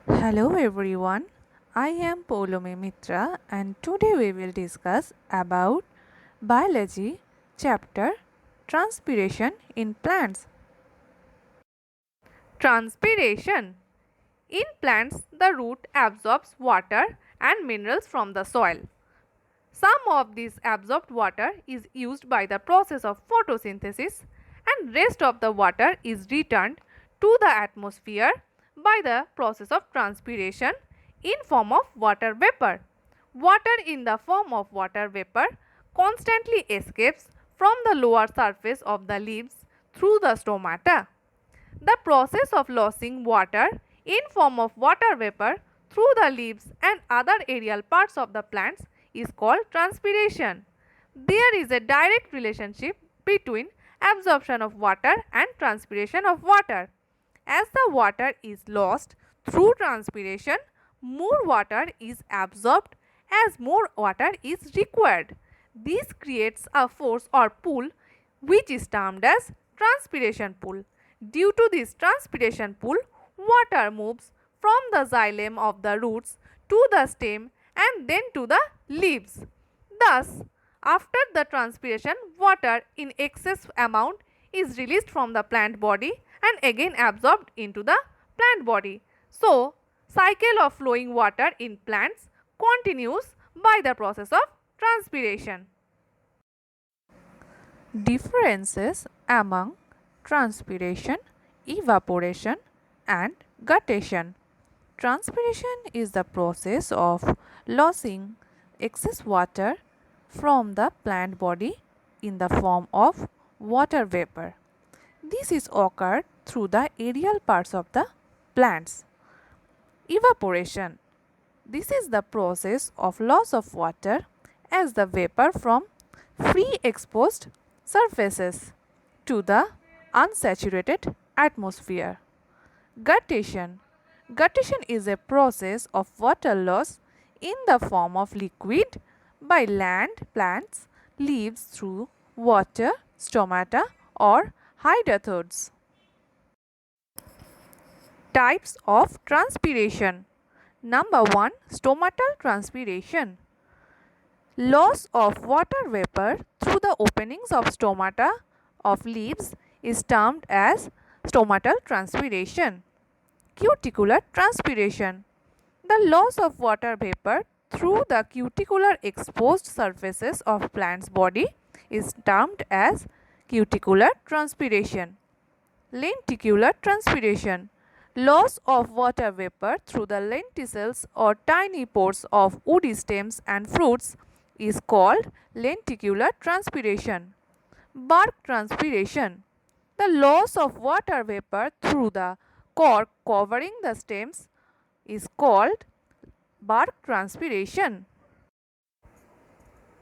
Hello everyone, I am Polome Mitra and today we will discuss about biology chapter transpiration in plants. Transpiration. In plants, the root absorbs water and minerals from the soil. Some of this absorbed water is used by the process of photosynthesis and rest of the water is returned to the atmosphere by the process of transpiration in form of water vapor. Water in the form of water vapor constantly escapes from the lower surface of the leaves through the stomata. The process of losing water in form of water vapor through the leaves and other aerial parts of the plants is called transpiration. There is a direct relationship between absorption of water and transpiration of water. As the water is lost through transpiration, more water is absorbed as more water is required. This creates a force or pull which is termed as transpiration pull. Due to this transpiration pull, water moves from the xylem of the roots to the stem and then to the leaves. Thus, after the transpiration, water in excess amount is released from the plant body and again absorbed into the plant body. So, cycle of flowing water in plants continues by the process of transpiration. Differences among transpiration, evaporation and guttation. Transpiration is the process of losing excess water from the plant body in the form of water vapor. This is occurred through the aerial parts of the plants. Evaporation. This is the process of loss of water as the vapor from free exposed surfaces to the unsaturated atmosphere. Guttation. Guttation is a process of water loss in the form of liquid by land plants leaves through water, stomata or hydrothodes. Types of transpiration. Number 1. Stomatal transpiration. Loss of water vapor through the openings of stomata of leaves is termed as stomatal transpiration. Cuticular transpiration. The loss of water vapor through the cuticular exposed surfaces of plant's body is termed as cuticular transpiration. Lenticular transpiration. Loss of water vapor through the lenticels or tiny pores of woody stems and fruits is called lenticular transpiration. Bark transpiration. The loss of water vapor through the cork covering the stems is called bark transpiration.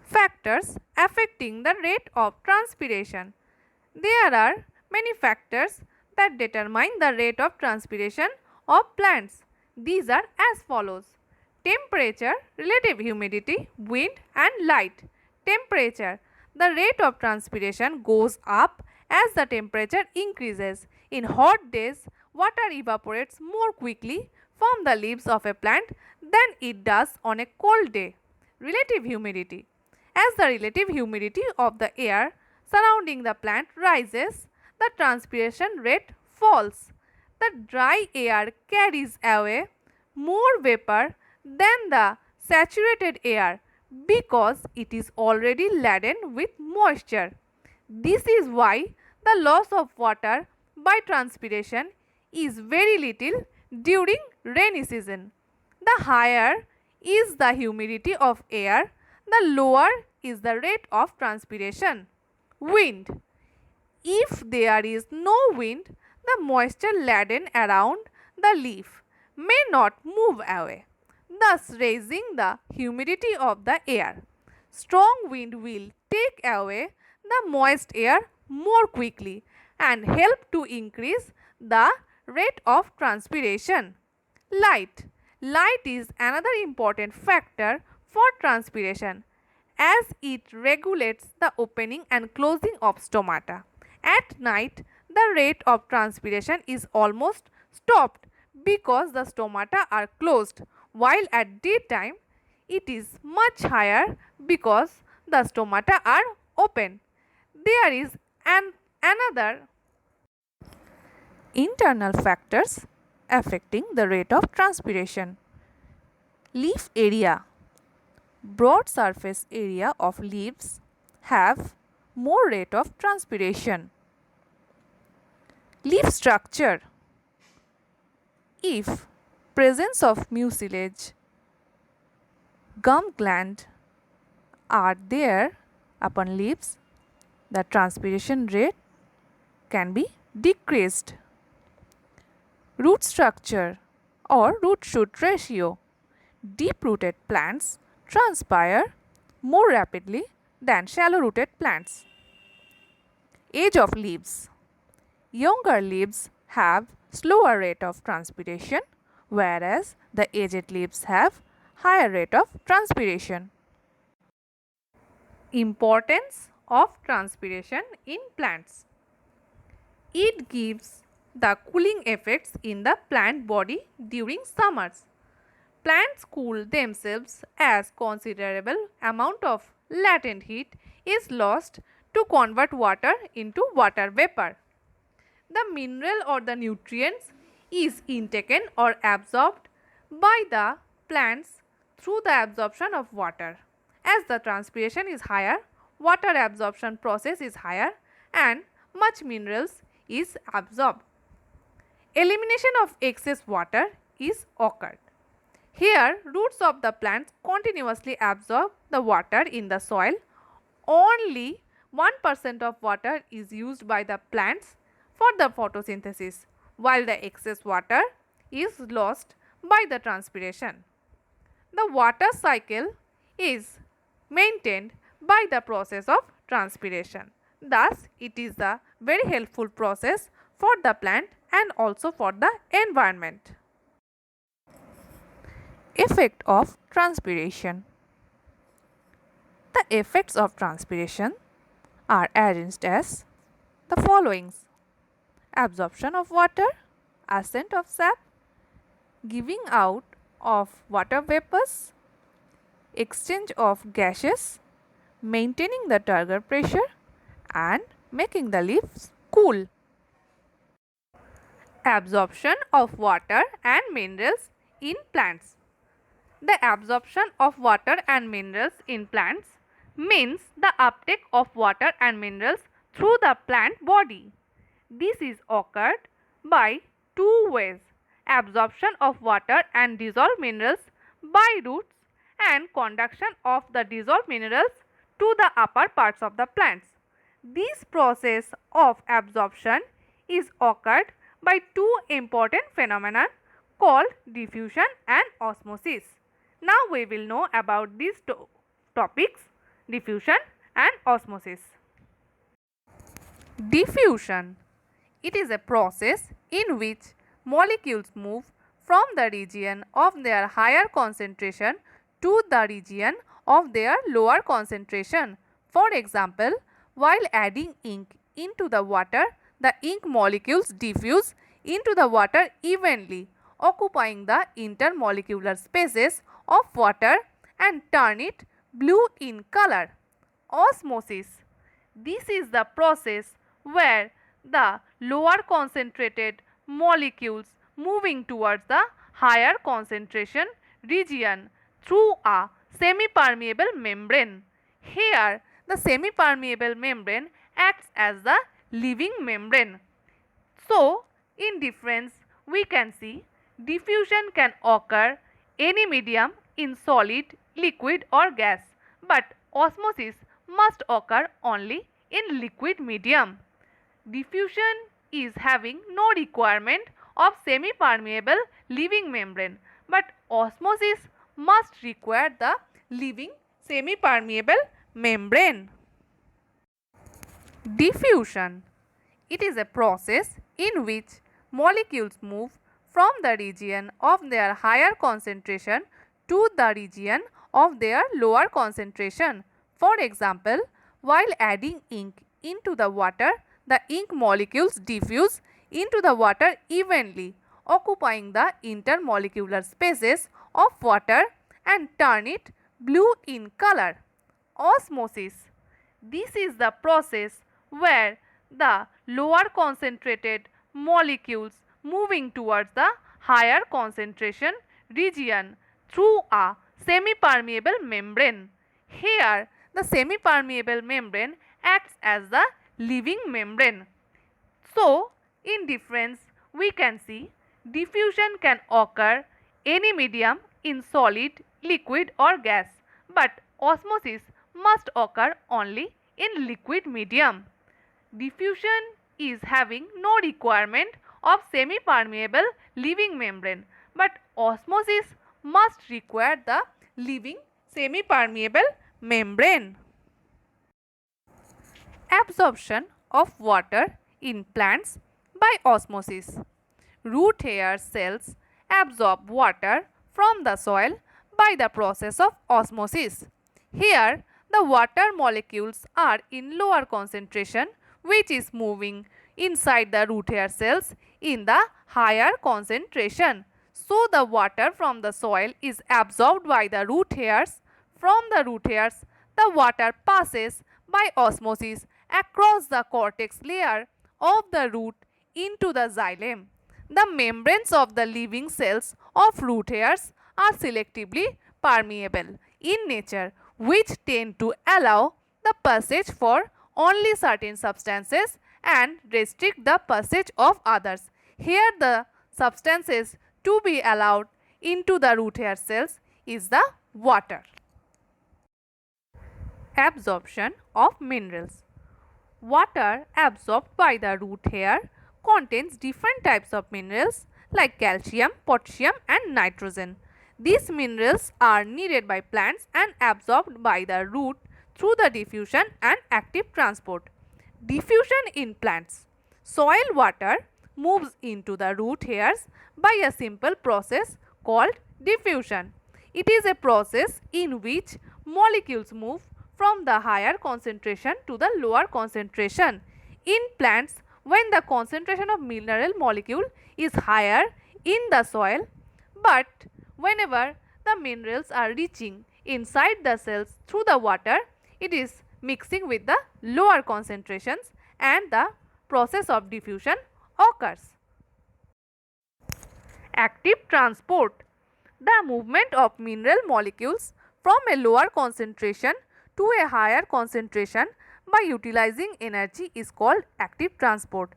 Factors affecting the rate of transpiration. There are many factors that determine the rate of transpiration of plants. These are as follows: temperature, relative humidity, wind and light. Temperature. The rate of transpiration goes up as the temperature increases. In hot days, water evaporates more quickly from the leaves of a plant than it does on a cold day. Relative humidity. As the relative humidity of the air surrounding the plant rises, the transpiration rate falls. The dry air carries away more vapor than the saturated air because it is already laden with moisture. This is why the loss of water by transpiration is very little during rainy season. The higher is the humidity of air, the lower is the rate of transpiration. Wind. If there is no wind, the moisture laden around the leaf may not move away, thus raising the humidity of the air. Strong wind will take away the moist air more quickly and help to increase the rate of transpiration. Light. Light is another important factor for transpiration as it regulates the opening and closing of stomata. At night, the rate of transpiration is almost stopped because the stomata are closed, while at daytime it is much higher because the stomata are open. There is another internal factors affecting the rate of transpiration. Leaf area. Broad surface area of leaves have more rate of transpiration. Leaf structure. If presence of mucilage, gum gland are there upon leaves, the transpiration rate can be decreased. Root structure or root shoot ratio. Deep rooted plants transpire more rapidly than shallow rooted plants. Age of leaves. Younger leaves have slower rate of transpiration, whereas the aged leaves have higher rate of transpiration. Importance of transpiration in plants. It gives the cooling effects in the plant body during summers. Plants cool themselves as considerable amount of latent heat is lost to convert water into water vapor. The mineral or the nutrients is intaken or absorbed by the plants through the absorption of water. As the transpiration is higher, water absorption process is higher and much minerals is absorbed. Elimination of excess water is occurred. Here, roots of the plants continuously absorb the water in the soil. Only 1% of water is used by the plants for the photosynthesis, while the excess water is lost by the transpiration. The water cycle is maintained by the process of transpiration. Thus, it is a very helpful process for the plant and also for the environment. Effect of transpiration. The effects of transpiration are arranged as the followings: absorption of water, ascent of sap, giving out of water vapors, exchange of gases, maintaining the turgor pressure and making the leaves cool. Absorption of water and minerals in plants. The absorption of water and minerals in plants means the uptake of water and minerals through the plant body. This is occurred by two ways: absorption of water and dissolved minerals by roots and conduction of the dissolved minerals to the upper parts of the plants. This process of absorption is occurred by two important phenomena called diffusion and osmosis. Now we will know about these topics: diffusion and osmosis. Diffusion. It is a process in which molecules move from the region of their higher concentration to the region of their lower concentration. For example, while adding ink into the water, the ink molecules diffuse into the water evenly, occupying the intermolecular spaces of water and turn it blue in color. Osmosis. This is the process where the lower concentrated molecules moving towards the higher concentration region through a semi-permeable membrane. Here, the semi-permeable membrane acts as the living membrane. So, in difference, we can see diffusion can occur any medium in solid, liquid or gas, but osmosis must occur only in liquid medium. Diffusion is having no requirement of semi-permeable living membrane, but osmosis must require the living semi-permeable membrane. Diffusion. It is a process in which molecules move from the region of their higher concentration to the region of their lower concentration. For example, while adding ink into the water, the ink molecules diffuse into the water evenly, occupying the intermolecular spaces of water and turn it blue in color. Osmosis. This is the process where the lower concentrated molecules moving towards the higher concentration region through a semi-permeable membrane. Here, the semi-permeable membrane acts as the living membrane. So, in difference, we can see diffusion can occur any medium in solid, liquid or gas, but osmosis must occur only in liquid medium. Diffusion is having no requirement of semi-permeable living membrane, but osmosis must require the living semi-permeable membrane. Absorption of water in plants by osmosis. Root hair cells absorb water from the soil by the process of osmosis. Here, the water molecules are in lower concentration, which is moving inside the root hair cells in the higher concentration. So, the water from the soil is absorbed by the root hairs. From the root hairs, the water passes by osmosis across the cortex layer of the root into the xylem. The membranes of the living cells of root hairs are selectively permeable in nature, which tend to allow the passage for only certain substances and restrict the passage of others. Here, the substances to be allowed into the root hair cells is the water. Absorption of minerals. Water absorbed by the root hair contains different types of minerals like calcium, potassium and nitrogen. These minerals are needed by plants and absorbed by the root through the diffusion and active transport. Diffusion in plants. Soil water moves into the root hairs by a simple process called diffusion. It is a process in which molecules move from the higher concentration to the lower concentration. In plants, when the concentration of mineral molecule is higher in the soil, but whenever the minerals are reaching inside the cells through the water, it is mixing with the lower concentrations and the process of diffusion occurs. Active transport. The movement of mineral molecules from a lower concentration to a higher concentration by utilizing energy is called active transport.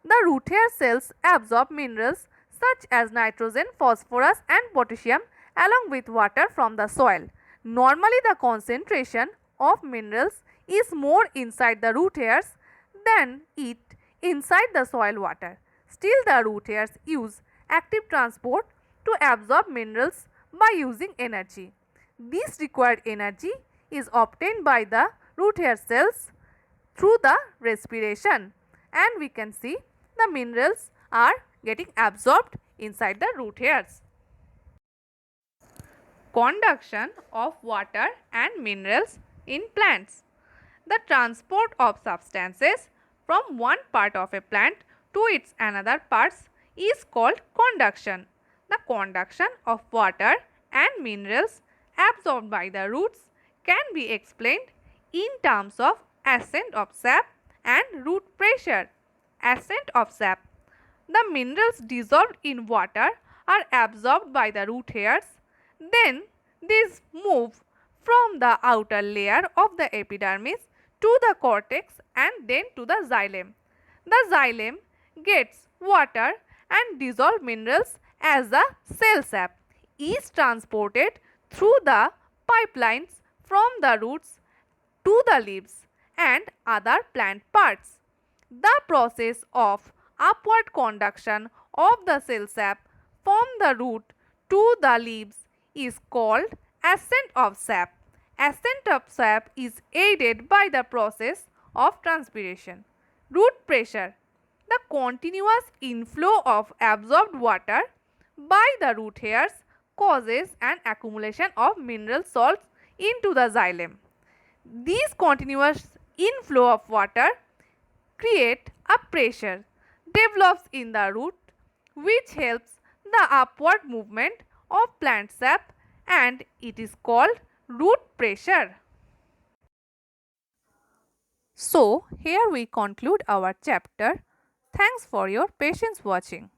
The root hair cells absorb minerals such as nitrogen, phosphorus and potassium along with water from the soil. Normally, the concentration of minerals is more inside the root hairs than it inside the soil water. Still, the root hairs use active transport to absorb minerals by using energy. This required energy is obtained by the root hair cells through the respiration, and we can see the minerals are getting absorbed inside the root hairs. Conduction of water and minerals in plants. The transport of substances from one part of a plant to its another parts is called conduction. The conduction of water and minerals absorbed by the roots can be explained in terms of ascent of sap and root pressure. Ascent of sap. The minerals dissolved in water are absorbed by the root hairs. Then these move from the outer layer of the epidermis to the cortex and then to the xylem. The xylem gets water and dissolved minerals as the cell sap is transported through the pipelines from the roots to the leaves and other plant parts. The process of upward conduction of the cell sap from the root to the leaves is called ascent of sap. Ascent of sap is aided by the process of transpiration. Root pressure. The continuous inflow of absorbed water by the root hairs causes an accumulation of mineral salts into the xylem. These continuous inflow of water create a pressure develops in the root which helps the upward movement of plant sap, and it is called root pressure. So, here we conclude our chapter. Thanks for your patience watching.